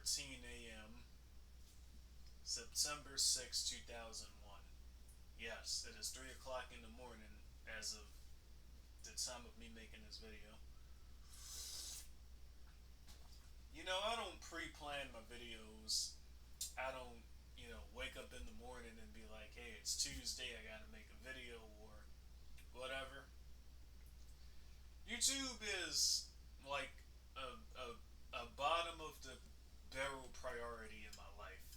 3:13 a.m. September 6, 2001. Yes, it is 3 o'clock in the morning as of the time of me making this video. I don't pre-plan my videos. I don't, wake up in the morning and be like, hey, it's Tuesday, I gotta make a video or whatever. YouTube is like a bottom of the barrel priority in my life.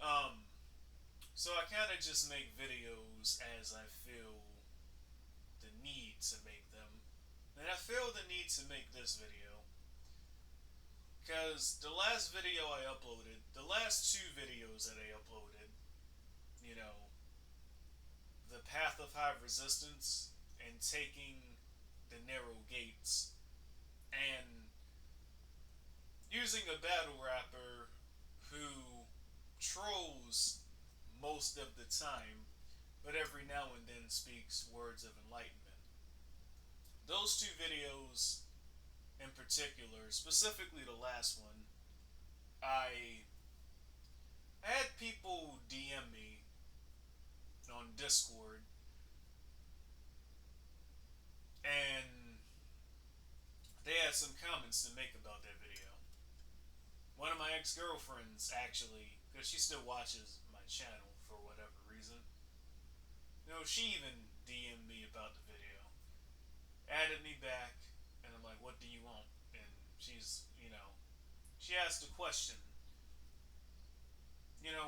Um, so I kind of just make videos as I feel the need to make them. And I feel the need to make this video because the last video I uploaded, the last two videos that I uploaded, you know, the path of high resistance and taking the narrow gates and using a battle rapper who trolls most of the time, but every now and then speaks words of enlightenment. Those two videos in particular, specifically the last one, I had people DM me on Discord, and they had some comments to make about that video. One of my ex girlfriends, actually, because she still watches my channel for whatever reason, she even DM'd me about the video, added me back, and I'm like, what do you want? And she asked a question.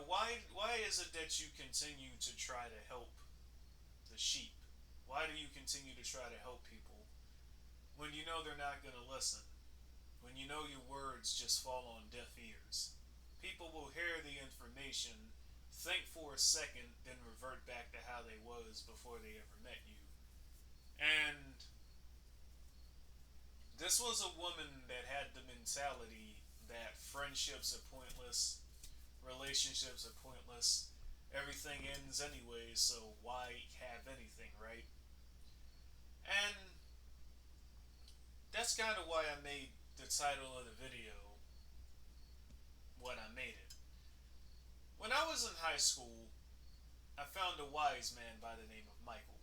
Why is it that you continue to try to help the sheep? Why do you continue to try to help people when you know they're not going to listen? When you know your words just fall on deaf ears? People will hear the information, think for a second, then revert back to how they was before they ever met you. And this was a woman that had the mentality that friendships are pointless, relationships are pointless, everything ends anyway, so why have anything, right? And that's kind of why I made the title of the video what I made it. When I was in high school, I found a wise man by the name of Michael.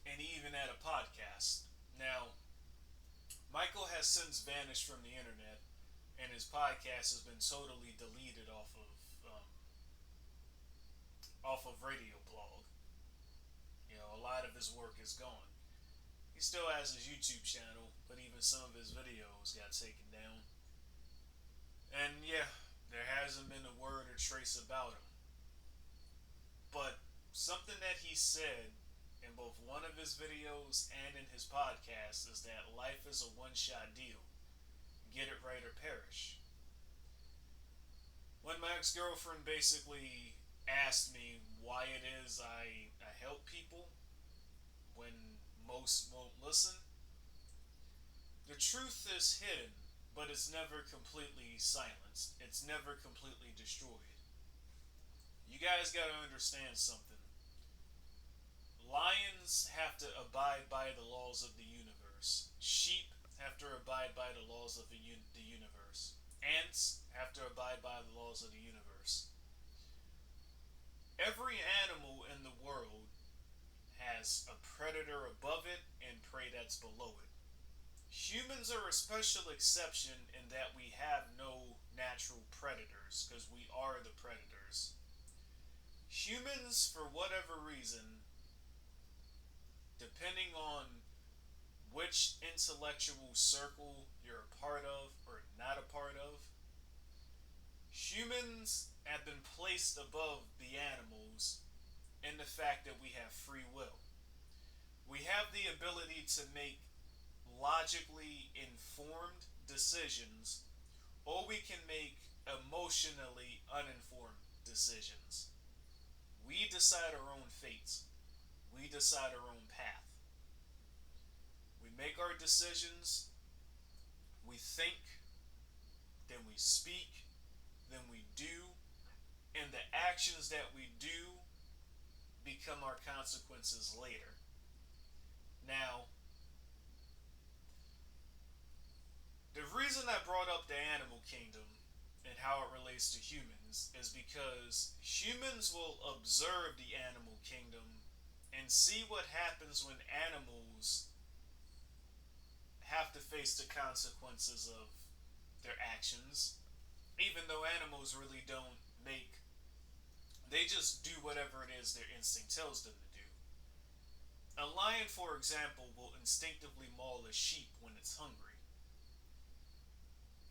And he even had a podcast. Now, Michael has since vanished from the internet, and his podcast has been totally deleted off of Radio Blog. A lot of his work is gone. He still has his YouTube channel, but even some of his videos got taken down. And yeah, there hasn't been a word or trace about him. But something that he said in both one of his videos and in his podcast is that life is a one shot deal. Get it right or perish. When my ex girlfriend basically asked me why it is I help people when most won't listen, the truth is hidden, but it's never completely silenced. It's never completely destroyed. You guys gotta understand something. Lions have to abide by the laws of the universe. Sheep have to abide by the laws of the universe. Ants have to abide by the laws of the universe. Every animal in the world has a predator above it and prey that's below it. Humans are a special exception in that we have no natural predators because we are the predators. Humans, for whatever reason, depending on which intellectual circle you're a part of or not a part of, humans have been placed above the animals in the fact that we have free will. We have the ability to make logically informed decisions, or we can make emotionally uninformed decisions. We decide our own fates. We decide our own path. We make our decisions, we think, then we speak, then we do, and the actions that we do become our consequences later. Now, reason I brought up the animal kingdom and how it relates to humans is because humans will observe the animal kingdom and see what happens when animals have to face the consequences of their actions, even though animals really don't make, they just do whatever it is their instinct tells them to do. A lion, for example, will instinctively maul a sheep when it's hungry,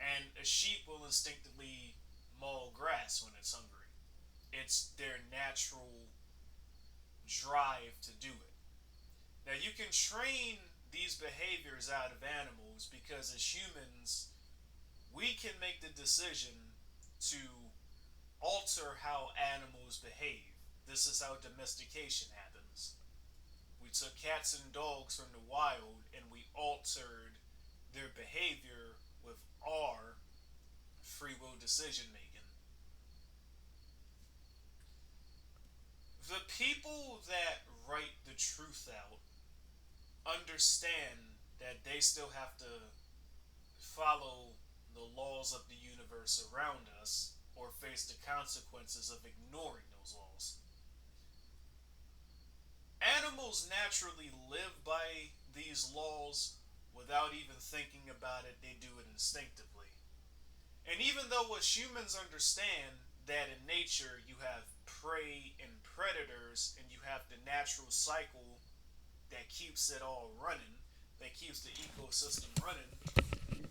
and a sheep will instinctively maul grass when it's hungry. It's their natural drive to do it. Now, you can train these behaviors out of animals because as humans, we can make the decision to alter how animals behave. This is how domestication happens. We took cats and dogs from the wild and we altered their behavior with our free will decision making. The people that write the truth out understand that they still have to follow the laws of the universe around us or face the consequences of ignoring those laws. Animals naturally live by these laws without even thinking about it, they do it instinctively. And even though us humans understand that in nature you have prey and predators and you have the natural cycle that keeps it all running, that keeps the ecosystem running,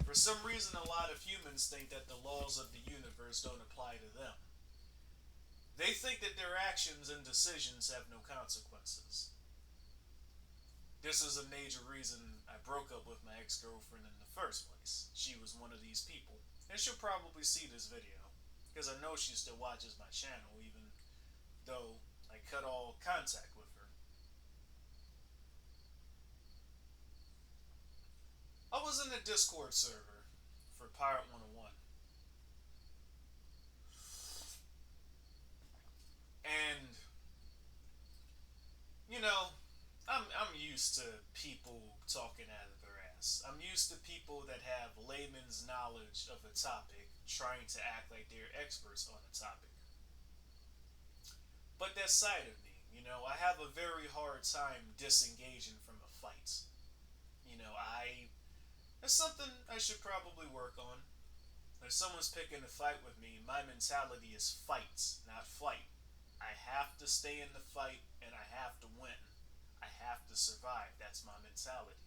for some reason a lot of humans think that the laws of the universe don't apply to them. They think that their actions and decisions have no consequences. This is a major reason I broke up with my ex-girlfriend in the first place. She was one of these people. And she'll probably see this video, because I know she still watches my channel, even though I cut all contact with her. I was in a Discord server for Pirate 101. And, you know, I'm used to people talking out of their ass. I'm used to people that have layman's knowledge of a topic trying to act like they're experts on a topic. But that side of me, I have a very hard time disengaging from a fight. That's something I should probably work on. If someone's picking a fight with me, my mentality is fight, not flight. I have to stay in the fight and I have to win. I have to survive. That's my mentality.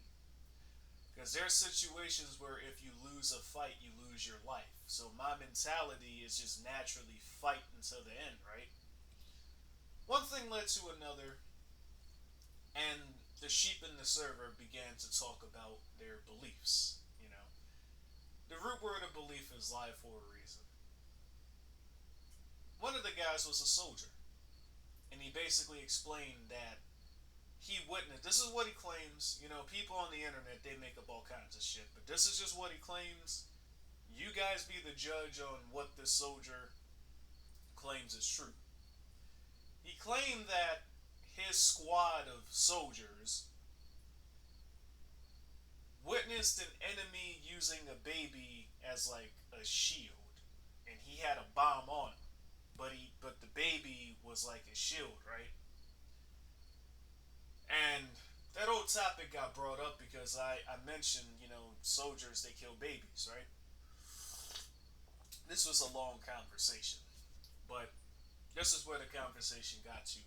Because there are situations where if you lose a fight, you lose your life. So my mentality is just naturally fight until the end, right? One thing led to another, and the sheep in the server began to talk about their beliefs. The root word of belief is life for a reason. One of the guys was a soldier, and he basically explained that he witnessed. This is what he claims. People on the internet, they make up all kinds of shit, but this is just what he claims. You guys be the judge on what this soldier claims is true. He claimed that his squad of soldiers witnessed an enemy using a baby as like a shield, and he had a bomb on him, but the baby was like a shield, right? And that old topic got brought up because I mentioned, soldiers, they kill babies, right? This was a long conversation, but this is where the conversation got to.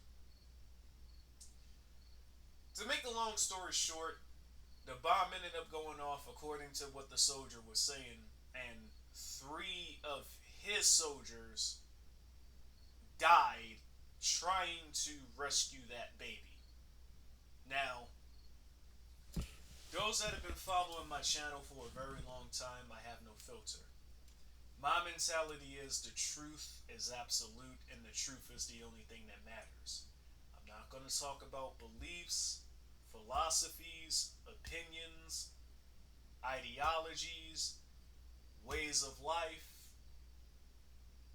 To make a long story short, the bomb ended up going off according to what the soldier was saying, and 3 of his soldiers died trying to rescue that baby. Now, those that have been following my channel for a very long time, I have no filter. My mentality is the truth is absolute and the truth is the only thing that matters. I'm not going to talk about beliefs, philosophies, opinions, ideologies, ways of life,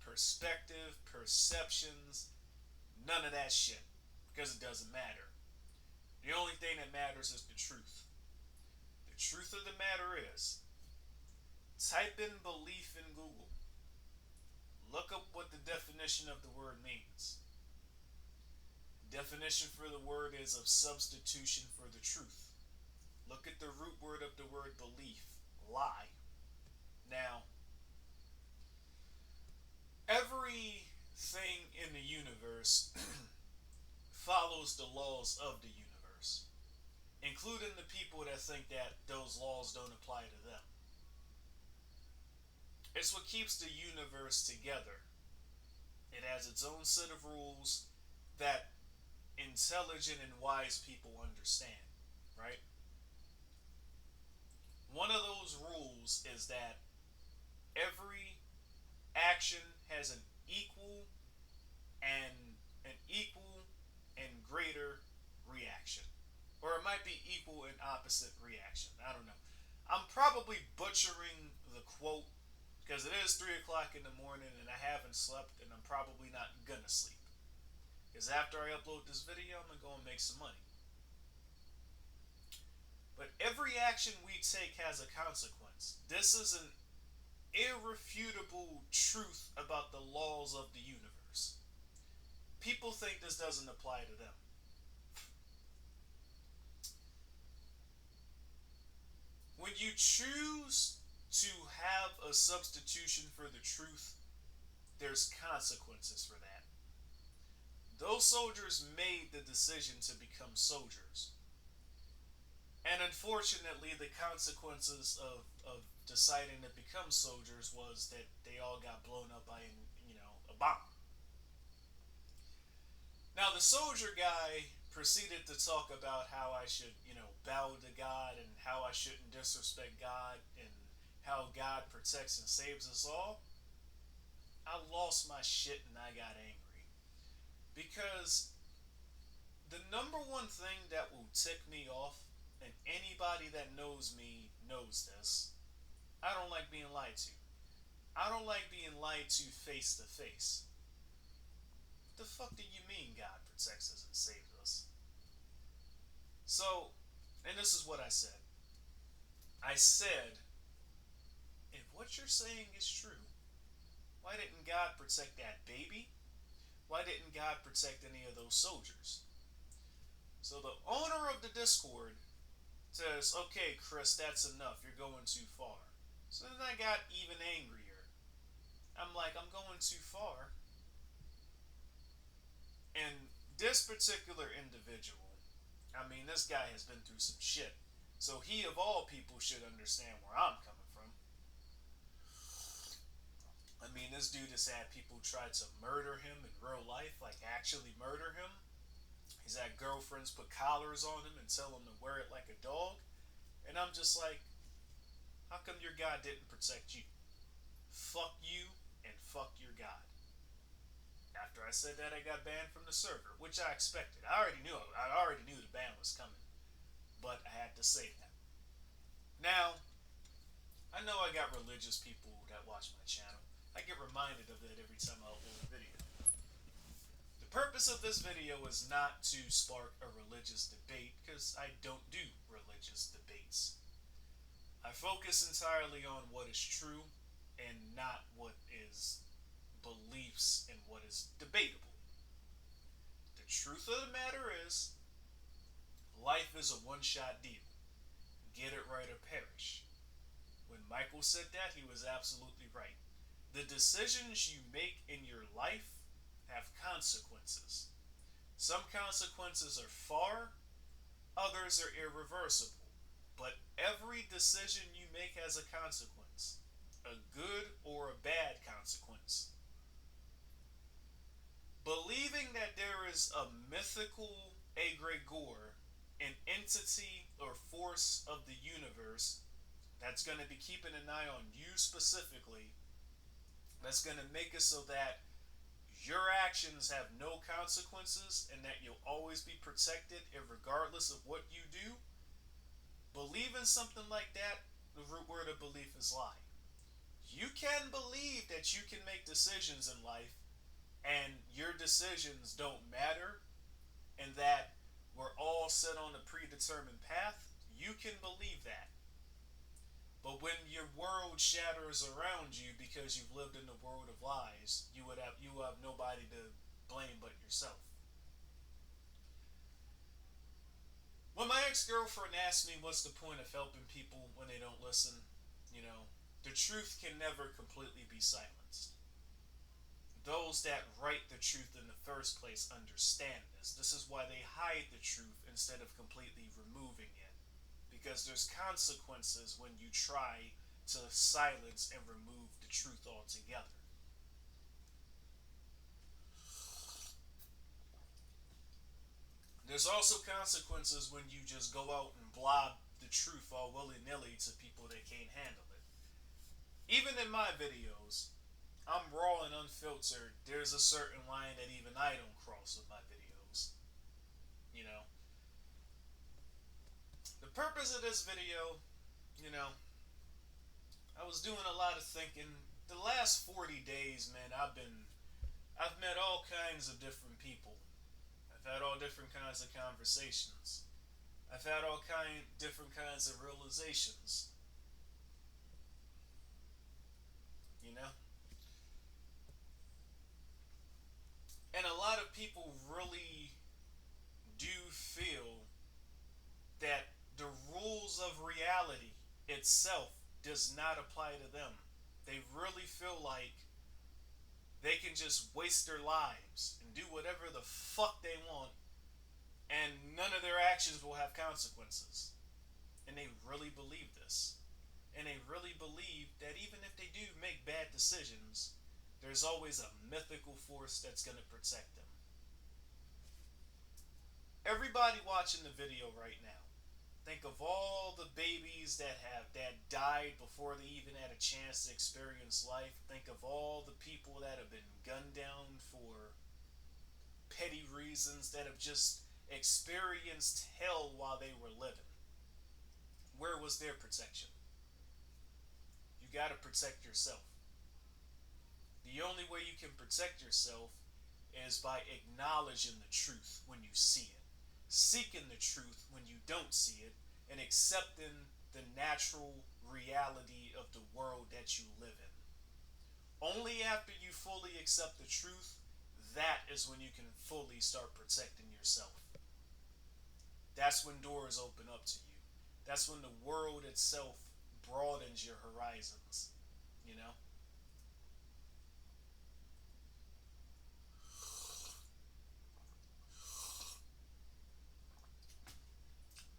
perspective, perceptions, none of that shit, because it doesn't matter. The only thing that matters is the truth. The truth of the matter is, Type in belief in Google. Look up what the definition of the word means. Definition for the word is of substitution for the truth. Look at the root word of the word belief, lie. Now, everything in the universe follows the laws of the universe, including the people that think that those laws don't apply to them. It's what keeps the universe together. It has its own set of rules that intelligent and wise people understand, right? One of those rules is that every action has and an equal and greater reaction. Or it might be equal and opposite reaction. I don't know. I'm probably butchering the quote because it is 3 o'clock in the morning and I haven't slept and I'm probably not gonna sleep. Because after I upload this video, I'm gonna go and make some money. But every action we take has a consequence. This is an irrefutable truth about the laws of the universe. People think this doesn't apply to them. When you choose to have a substitution for the truth, there's consequences for that. Those soldiers made the decision to become soldiers. And unfortunately, the consequences of deciding to become soldiers was that they all got blown up by, a bomb. Now, the soldier guy proceeded to talk about how I should, bow to God and how I shouldn't disrespect God and how God protects and saves us all. I lost my shit and I got angry. Because the number one thing that will tick me off, and anybody that knows me knows this, I don't like being lied to. I don't like being lied to face to face. What the fuck do you mean God protects us and saves us? So, and this is what I said. I said, if what you're saying is true, why didn't God protect that baby? Why didn't God protect any of those soldiers? So the owner of the Discord says, okay, Chris, that's enough. You're going too far. So then I got even angrier. I'm like, I'm going too far. And this particular individual, I mean, this guy has been through some shit. So he, of all people, should understand where I'm coming from. I mean, this dude has had people try to murder him in real life, like actually murder him. He's had girlfriends put collars on him and tell him to wear it like a dog. And I'm just like, how come your God didn't protect you? Fuck you and fuck your God. After I said that, I got banned from the server, which I expected. I already knew the ban was coming, but I had to say that. Now, I know I got religious people that watch my channel. I get reminded of that every time I upload a video. The purpose of this video is not to spark a religious debate, because I don't do religious debates. I focus entirely on what is true and not what is beliefs and what is debatable. The truth of the matter is, life is a one-shot deal. Get it right or perish. When Michael said that, he was absolutely right. The decisions you make in your life have consequences. Some consequences are far, others are irreversible. But every decision you make has a consequence, a good or a bad consequence. Believing that there is a mythical egregore, an entity or force of the universe that's going to be keeping an eye on you specifically, that's going to make it so that your actions have no consequences and that you'll always be protected regardless of what you do. Believing something like that, the root word of belief is lie. You can believe that you can make decisions in life and your decisions don't matter and that we're all set on a predetermined path. You can believe that. But when your world shatters around you because you've lived in the world of lies, you have nobody to blame but yourself. When my ex-girlfriend asked me what's the point of helping people when they don't listen, you know, the truth can never completely be silenced. Those that write the truth in the first place understand this. This is why they hide the truth instead of completely removing it. Because there's consequences when you try to silence and remove the truth altogether. There's also consequences when you just go out and blob the truth all willy nilly to people that can't handle it. Even in my videos, I'm raw and unfiltered. There's a certain line that even I don't cross with my videos. You know, the purpose of this video, you know, I was doing a lot of thinking. The last 40 days, man, I've met all kinds of different people. I've had all different kinds of conversations. I've had all different kinds of realizations. You know, and a lot of people really do feel that the rules of reality itself does not apply to them. They really feel like they can just waste their lives and do whatever the fuck they want and none of their actions will have consequences. And they really believe this. And they really believe that even if they do make bad decisions, there's always a mythical force that's going to protect them. Everybody watching the video right now, think of all the babies that died before they even had a chance to experience life. Think of all the people that have been gunned down for petty reasons, that have just experienced hell while they were living. Where was their protection? You got to protect yourself. The only way you can protect yourself is by acknowledging the truth when you see it, seeking the truth when you don't see it, and accepting the natural reality of the world that you live in. Only after you fully accept the truth, that is when you can fully start protecting yourself. That's when doors open up to you. That's when the world itself broadens your horizons, you know?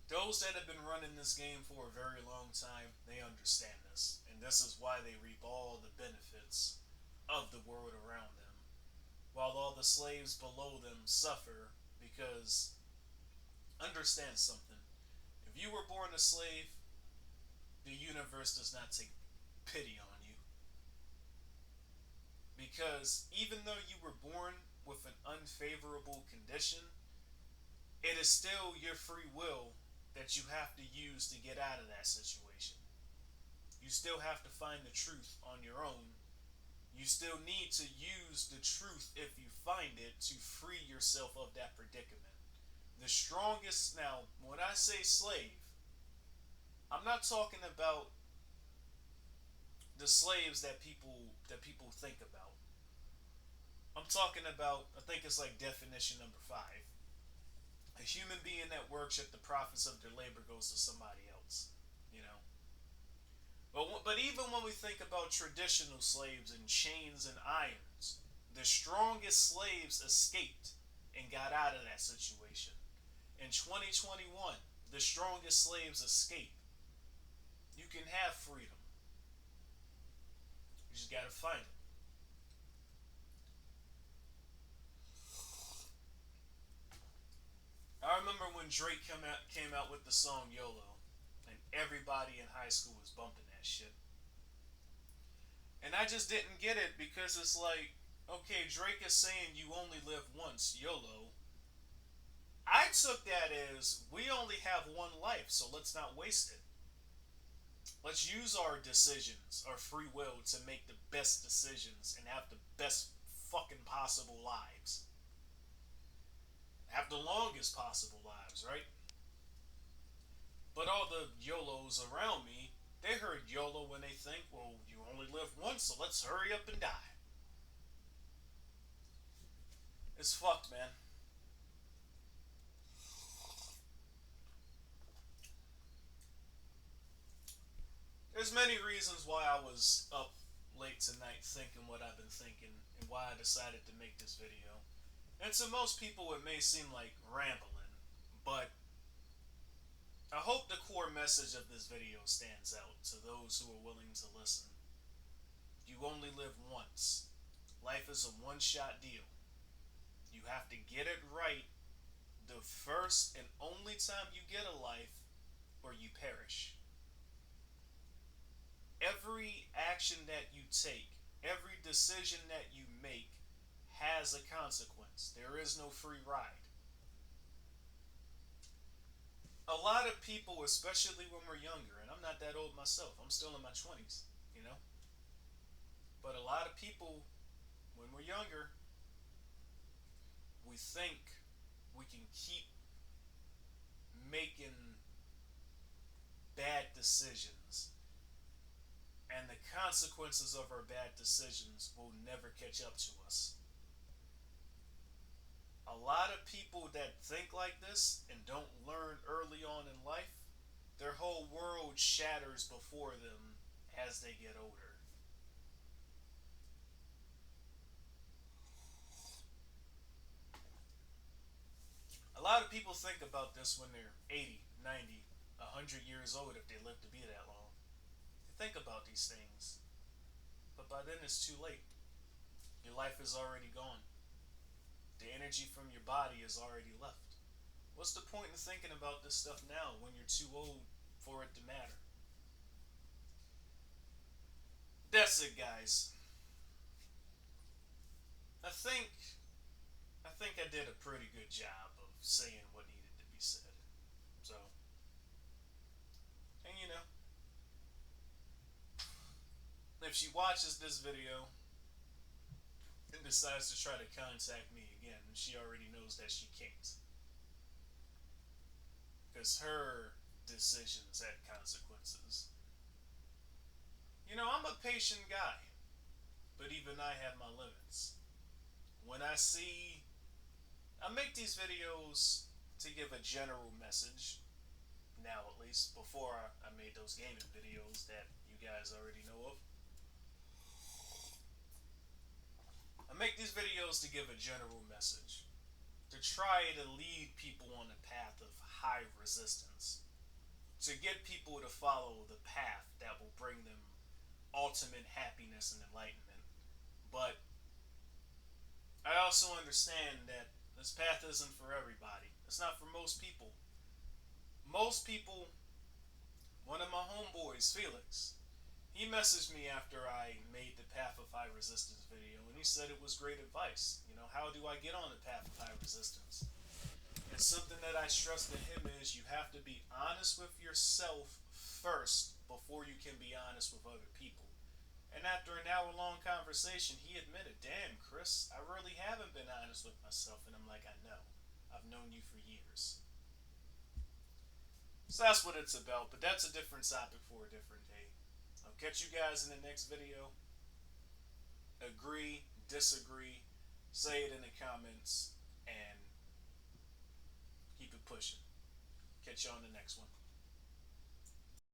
Those that have been running this game for a very long time, they understand this. And this is why they reap all the benefits of the world around them, while all the slaves below them suffer because, understand something. If you were born a slave, the universe does not take pity on you. Because even though you were born with an unfavorable condition, it is still your free will that you have to use to get out of that situation. You still have to find the truth on your own. You still need to use the truth if you find it to free yourself of that predicament. The strongest, now, when I say slave, I'm not talking about the slaves that people think about. I'm talking about, I think it's like definition number 5. A human being that works at the profits of their labor goes to somebody else, you know. But even when we think about traditional slaves in chains and irons, the strongest slaves escaped and got out of that situation. In 2021, the strongest slaves escape. You can have freedom. You just gotta find it. I remember when Drake came out with the song YOLO, and everybody in high school was bumping that shit. And I just didn't get it because it's like, okay, Drake is saying you only live once, YOLO. I took that as we only have one life, so let's not waste it. Let's use our decisions, our free will, to make the best decisions and have the best fucking possible lives. Have the longest possible lives, right? But all the YOLOs around me, They heard YOLO when they think, well, you only live once, so let's hurry up and die. It's fucked, man. There's many reasons why I was up late tonight thinking what I've been thinking and why I decided to make this video. And to most people, it may seem like rambling, but I hope the core message of this video stands out to those who are willing to listen. You only live once. Life is a one-shot deal. You have to get it right the first and only time you get a life, or you perish. Every action that you take, every decision that you make has a consequence. There is no free ride. A lot of people, especially when we're younger, and I'm not that old myself, I'm still in my 20s, you know? But a lot of people, when we're younger, we think we can keep making bad decisions, and the consequences of our bad decisions will never catch up to us. A lot of people that think like this and don't learn early on in life, their whole world shatters before them as they get older. A lot of people think about this when they're 80, 90, 100 years old if they live to be that long. They think about these things, but by then it's too late. Your life is already gone. The energy from your body is already left. What's the point in thinking about this stuff now when you're too old for it to matter? That's it, guys. I think I did a pretty good job of saying what needed to be said. So, and if she watches this video and decides to try to contact me again, she already knows that she can't. Because her decisions had consequences. I'm a patient guy, but even I have my limits. When I make these videos to give a general message, now at least. Before I made those gaming videos that you guys already know of. I make these videos to give a general message, to try to lead people on the path of high resistance, to get people to follow the path that will bring them ultimate happiness and enlightenment. But I also understand that this path isn't for everybody. It's not for most people. Most people, one of my homeboys, Felix, he messaged me after I made the Path of High Resistance video, and he said it was great advice. How do I get on the Path of High Resistance? And something that I stress to him is you have to be honest with yourself first before you can be honest with other people. And after an hour-long conversation, he admitted, damn, Chris, I really haven't been honest with myself. And I'm like, I know. I've known you for years. So that's what it's about, but that's a different topic for a different day. I'll catch you guys in the next video. Agree, disagree, say it in the comments, and keep it pushing. Catch you on the next one.